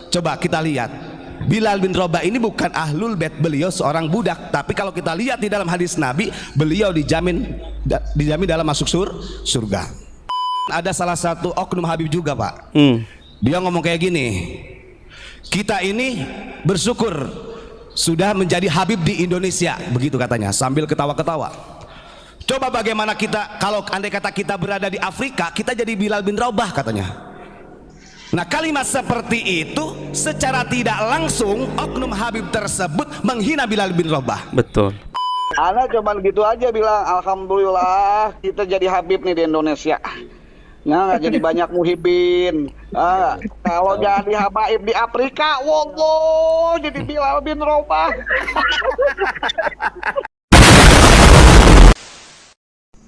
Coba kita lihat, Bilal bin Rabah ini bukan ahlul bait, beliau seorang budak. Tapi kalau kita lihat di dalam hadis Nabi, beliau dijamin dalam masuk surga. Ada salah satu oknum Habib juga, Pak. Dia ngomong kayak gini, kita ini bersyukur sudah menjadi Habib di Indonesia, begitu katanya sambil ketawa-ketawa. Coba bagaimana kita kalau andai kata kita berada di Afrika, kita jadi Bilal bin Rabah katanya. Nah, kalimat seperti itu secara tidak langsung oknum Habib tersebut menghina Bilal bin Rabah. Betul. Ana cuman gitu aja bilang, alhamdulillah kita jadi Habib nih di Indonesia. Nah, nggak jadi banyak muhibin. Kalau jadi habaib di Afrika, wallah jadi Bilal bin Rabah.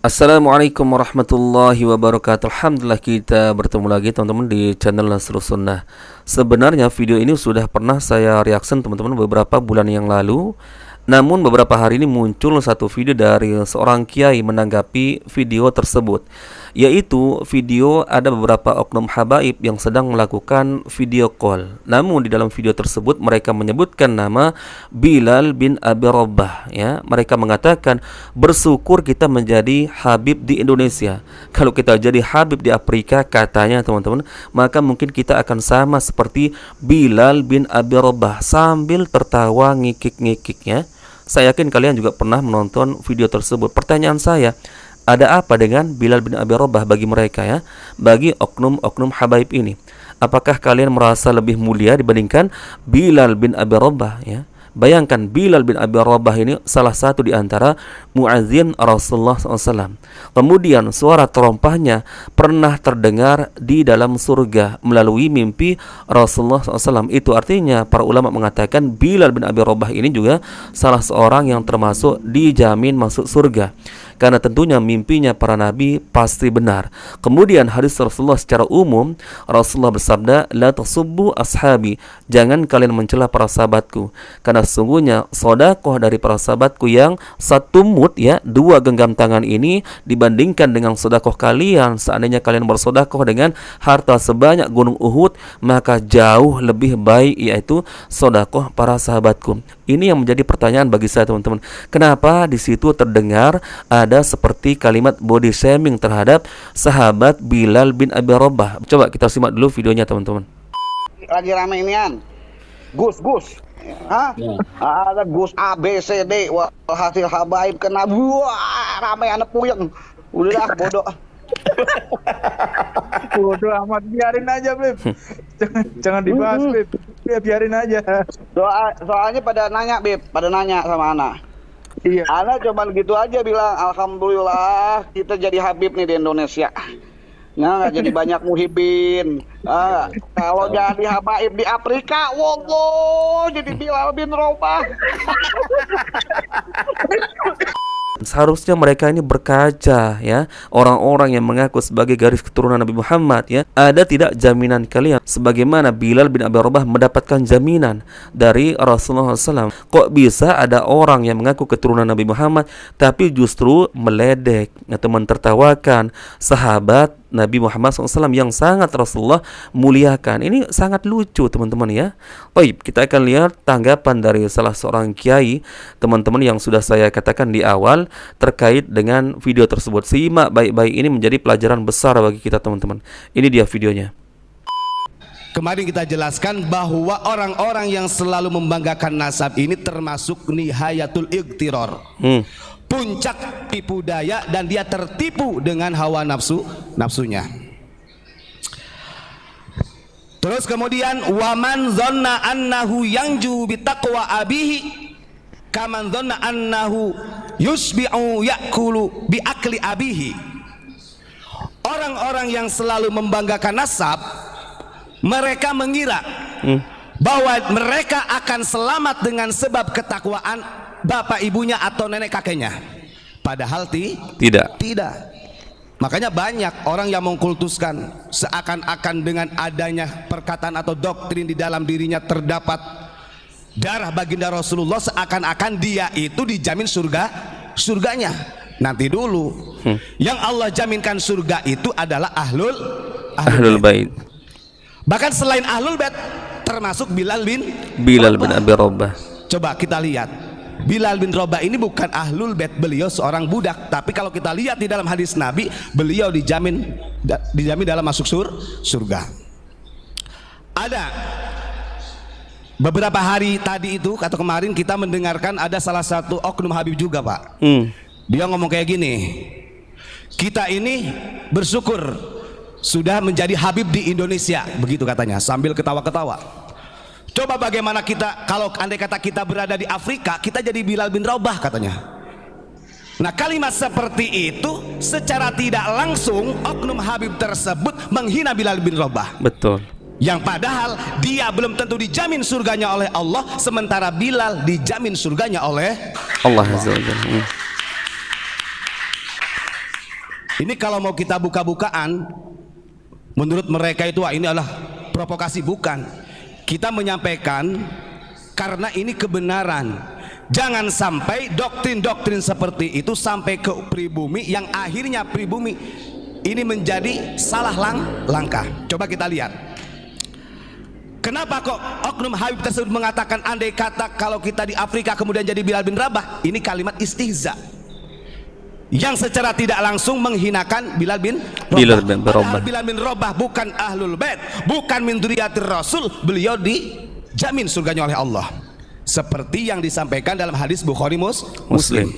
Assalamualaikum warahmatullahi wabarakatuh. Alhamdulillah kita bertemu lagi teman-teman di channel Nasrus Sunnah. Sebenarnya video ini sudah pernah saya reaction teman-teman beberapa bulan yang lalu. Namun beberapa hari ini muncul satu video dari seorang kiai menanggapi video tersebut, yaitu video ada beberapa oknum habaib yang sedang melakukan video call. Namun di dalam video tersebut mereka menyebutkan nama Bilal bin Abi Rabah, ya. Mereka mengatakan bersyukur kita menjadi Habib di Indonesia. Kalau kita jadi Habib di Afrika, katanya teman-teman, maka mungkin kita akan sama seperti Bilal bin Abi Rabah, sambil tertawa ngikik-ngikik, ya. Saya yakin kalian juga pernah menonton video tersebut. Pertanyaan saya, ada apa dengan Bilal bin Abi Rabah bagi mereka, ya? Bagi oknum-oknum habaib ini. Apakah kalian merasa lebih mulia dibandingkan Bilal bin Abi Rabah, ya? Bayangkan Bilal bin Abi Rabah ini salah satu di antara muadzin Rasulullah SAW. Kemudian suara terompahnya pernah terdengar di dalam surga melalui mimpi Rasulullah SAW. Itu artinya para ulama mengatakan Bilal bin Abi Rabah ini juga salah seorang yang termasuk dijamin masuk surga, karena tentunya mimpinya para nabi pasti benar. Kemudian hadis Rasulullah secara umum, Rasulullah bersabda, la tasubbu ashabi, jangan kalian mencela para sahabatku, karena sesungguhnya sedekah dari para sahabatku yang satu mud, ya, 2 genggam tangan ini dibandingkan dengan sedekah kalian, seandainya kalian bersedekah dengan harta sebanyak gunung Uhud, maka jauh lebih baik, yaitu sedekah para sahabatku. Ini yang menjadi pertanyaan bagi saya teman-teman. Kenapa di situ terdengar ada seperti kalimat body shaming terhadap sahabat Bilal bin Abi Rabah? Coba kita simak dulu videonya teman-teman. Lagi rame inian, Gus. Hah? Ya. Ada Gus A, B, C, D. Wah, hasil habaib kena. Wah, ramai anak puyeng. Udah bodoh. Bodoh amat, biarin aja, Beb. Jangan dibahas, Beb. Biarin aja. Soalnya pada nanya sama Ana. Iya. Ana cuman gitu aja bilang, alhamdulillah kita jadi Habib nih di Indonesia. Nah, nggak jadi banyak muhibin. Kalau jadi habaib di Afrika, wallah jadi Bilal bin Rabah. Seharusnya mereka ini berkaca, ya, orang-orang yang mengaku sebagai garis keturunan Nabi Muhammad, ya. Ada tidak jaminan kalian sebagaimana Bilal bin Abi Rabah mendapatkan jaminan dari Rasulullah SAW? Kok bisa ada orang yang mengaku keturunan Nabi Muhammad tapi justru meledek atau mentertawakan sahabat Nabi Muhammad SAW yang sangat Rasulullah muliakan? Ini sangat lucu teman-teman, ya. Baik, kita akan lihat tanggapan dari salah seorang kiai teman-teman yang sudah saya katakan di awal terkait dengan video tersebut. Simak baik-baik, ini menjadi pelajaran besar bagi kita teman-teman. Ini dia videonya. Kemarin kita jelaskan bahwa orang-orang yang selalu membanggakan nasab ini termasuk nihayatul igtiror, puncak tipu daya, dan dia tertipu dengan hawa nafsunya. Terus kemudian waman dhanna annahu yanju bitaqwa abihi kaman dhanna annahu yusbi'u yakulu bi akli abihi. Orang-orang yang selalu membanggakan nasab, mereka mengira bahwa mereka akan selamat dengan sebab ketakwaan bapak ibunya atau nenek kakeknya. Padahal tidak. Makanya banyak orang yang mengkultuskan seakan-akan dengan adanya perkataan atau doktrin di dalam dirinya terdapat darah baginda Rasulullah, seakan-akan dia itu dijamin surganya. Nanti dulu, yang Allah jaminkan surga itu adalah ahlul bait. Bahkan selain ahlul bait termasuk Bilal bin Abi Rabah. Coba kita lihat, Bilal bin Rabah ini bukan ahlul bait, beliau seorang budak. Tapi kalau kita lihat di dalam hadis Nabi, beliau dijamin dalam masuk surga. Ada beberapa hari tadi itu atau kemarin kita mendengarkan ada salah satu oknum Habib juga, Pak. Dia ngomong kayak gini, kita ini bersyukur sudah menjadi Habib di Indonesia, begitu katanya sambil ketawa-ketawa. Coba bagaimana kita kalau andai kata kita berada di Afrika, kita jadi Bilal bin Rabah katanya. Nah, kalimat seperti itu secara tidak langsung oknum Habib tersebut menghina Bilal bin Rabah. Betul. Yang padahal dia belum tentu dijamin surganya oleh Allah, sementara Bilal dijamin surganya oleh Allah Azza wa Jalla. Ini kalau mau kita buka-bukaan, menurut mereka itu ini adalah provokasi, bukan. Kita menyampaikan karena ini kebenaran. Jangan sampai doktrin-doktrin seperti itu sampai ke pribumi yang akhirnya pribumi ini menjadi salah langkah. Coba kita lihat. Kenapa kok oknum Habib tersebut mengatakan andai kata kalau kita di Afrika kemudian jadi Bilal bin Rabah? Ini kalimat istihza yang secara tidak langsung menghinakan Bilal bin Rabah. Bilal bin Rabah bukan ahlul bait, bukan min dzurriyyatir Rasul, beliau dijamin surganya oleh Allah. Seperti yang disampaikan dalam hadis Bukhari Muslim.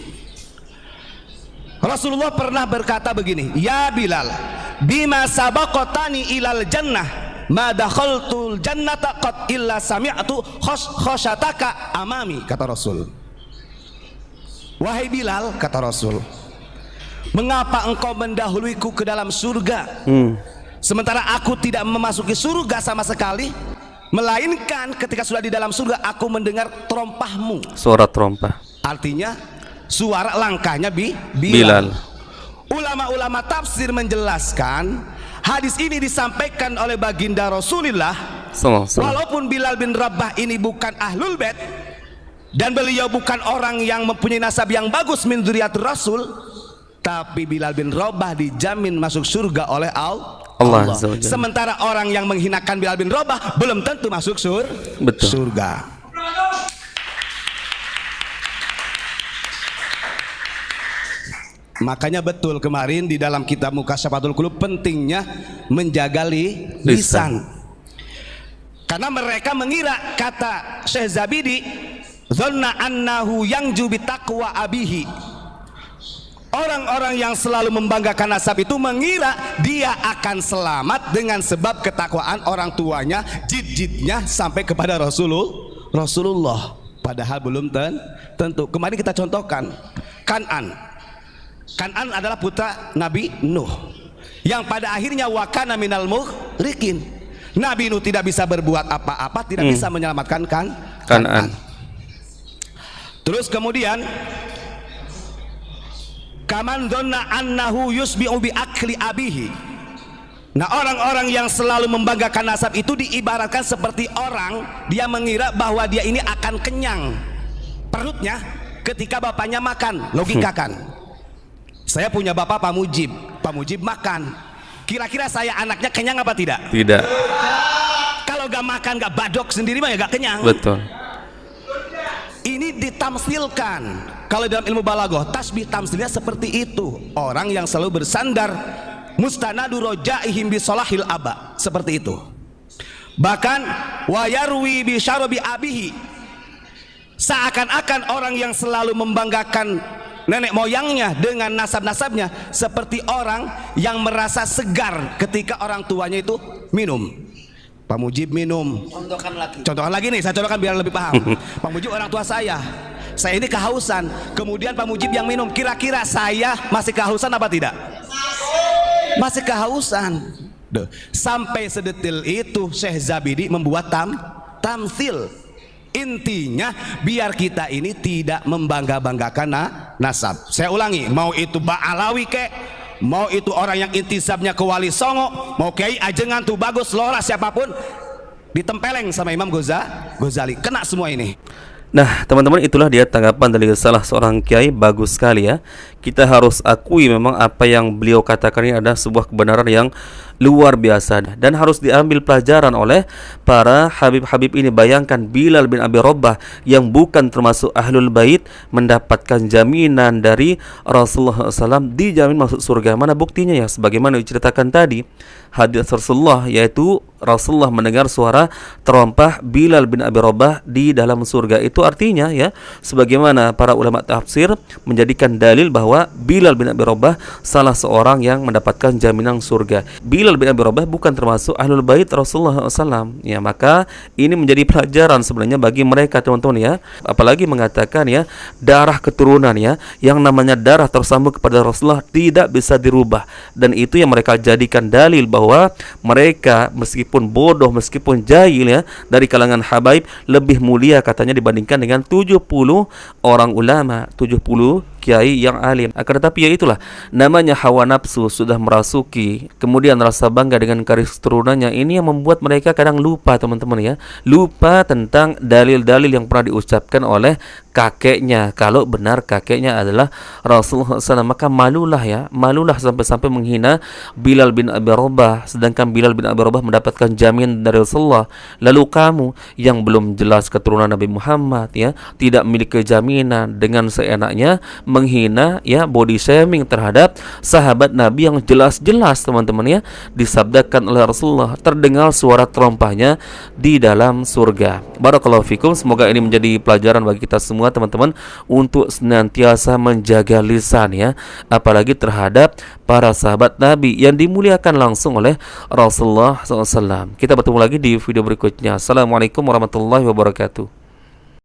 Rasulullah pernah berkata begini, "Ya Bilal, bima sabaqatani ilal jannah, ma dakhaltul jannata qad illa sami'tu khosyataka amami," kata Rasul. Wahai Bilal, kata Rasul, mengapa engkau mendahuluiku ke dalam surga, sementara aku tidak memasuki surga sama sekali, melainkan ketika sudah di dalam surga aku mendengar terompahmu. Suara terompah, artinya suara langkahnya Bilal. Ulama-ulama tafsir menjelaskan hadis ini disampaikan oleh baginda Rasulullah. Walaupun Bilal bin Rabah ini bukan ahlul bait dan beliau bukan orang yang mempunyai nasab yang bagus min dzurriyyatir Rasul, tapi Bilal bin Rabah dijamin masuk surga oleh Allah. Sementara orang yang menghinakan Bilal bin Rabah belum tentu masuk surga. Makanya betul kemarin di dalam kitab Mukasyafatul Qulub pentingnya menjaga lisan. Karena mereka mengira, kata Syekh Zabidi, "Dzanna annahu yanju bi taqwa abihi." Orang-orang yang selalu membanggakan nasab itu mengira dia akan selamat dengan sebab ketakwaan orang tuanya, jid-jidnya sampai kepada Rasulullah. Padahal belum tentu. Kemarin kita contohkan Kan'an adalah putra Nabi Nuh yang pada akhirnya wakana minal mughriqin. Nabi Nuh tidak bisa berbuat apa-apa, tidak bisa menyelamatkan Kan'an. Terus kemudian kaman dhanna annahu yusbi'u bi akli abihi. Nah, orang-orang yang selalu membanggakan nasab itu diibaratkan seperti orang dia mengira bahwa dia ini akan kenyang perutnya ketika bapaknya makan. Logikakan, saya punya bapak Pak Mujib makan, kira-kira saya anaknya kenyang apa tidak? Tidak. Kalau gak makan, gak badok sendiri mah ya gak kenyang. Betul. Ini ditamsilkan. Kalau dalam ilmu balaghah, tasbih tamsilnya seperti itu. Orang yang selalu bersandar mustanadu rojaihim bi salahil aba, seperti itu. Bahkan wayarwi bi syarabi abihi, seakan-akan orang yang selalu membanggakan nenek moyangnya dengan nasab-nasabnya seperti orang yang merasa segar ketika orang tuanya itu minum. Pak Mujib minum. Contohkan lagi nih, saya contohkan biar lebih paham. Pak Mujib orang tua saya ini kehausan, kemudian Pak Mujib yang minum, kira-kira saya masih kehausan apa tidak? Masih kehausan. Sampai sedetil itu Syekh Zabidi membuat tamsil. Intinya biar kita ini tidak membangga-banggakan nasab. Saya ulangi, mau itu Ba'alawi kek, mau itu orang yang intisabnya ke Wali Songo, mau Kiai Ajengan tuh bagus, lora siapapun, ditempeleng sama Imam Ghazali, kena semua ini. Nah, teman-teman, itulah dia tanggapan dari salah seorang kiai, bagus sekali ya. Kita harus akui memang apa yang beliau katakan ini adalah sebuah kebenaran yang luar biasa dan harus diambil pelajaran oleh para habib-habib ini. Bayangkan Bilal bin Abi Rabah yang bukan termasuk ahlul bait mendapatkan jaminan dari Rasulullah SAW, dijamin masuk surga. Mana buktinya ya? Sebagaimana diceritakan tadi hadis Rasulullah, yaitu Rasulullah mendengar suara terompah Bilal bin Abi Rabah di dalam surga. Itu artinya ya, sebagaimana para ulama tafsir menjadikan dalil bahwa Bilal bin Abi Rabah salah seorang yang mendapatkan jaminan surga. Bilal bin Abi Rabah bukan termasuk ahlul bait Rasulullah SAW. Ya, maka ini menjadi pelajaran sebenarnya bagi mereka, teman-teman ya. Apalagi mengatakan ya, darah keturunan ya, yang namanya darah tersambung kepada Rasulullah tidak bisa dirubah. Dan itu yang mereka jadikan dalil bahwa mereka meskipun bodoh, meskipun jahil ya, dari kalangan habaib lebih mulia katanya dibandingkan dengan 70 orang ulama, 70 kiai yang alim. Akan tetapi ya itulah, namanya hawa nafsu sudah merasuki, kemudian rasa bangga dengan garis turunannya, ini yang membuat mereka kadang lupa, teman-teman ya, lupa tentang dalil-dalil yang pernah diucapkan oleh kakeknya. Kalau benar kakeknya adalah Rasulullah SAW, maka malulah ya, malulah sampai-sampai menghina Bilal bin Abi Rabah, sedangkan Bilal bin Abi Rabah mendapatkan jamin dari Rasulullah. Lalu kamu yang belum jelas keturunan Nabi Muhammad ya, tidak memiliki jaminan, dengan seenaknya menghina ya, body shaming terhadap sahabat Nabi yang jelas-jelas, teman-teman ya, disabdakan oleh Rasulullah, terdengar suara terompahnya di dalam surga. Barakallahu fikum. Semoga ini menjadi pelajaran bagi kita semua, teman-teman, untuk senantiasa menjaga lisan ya, apalagi terhadap para sahabat Nabi yang dimuliakan langsung oleh Rasulullah SAW. Kita bertemu lagi di video berikutnya. Assalamualaikum warahmatullahi wabarakatuh.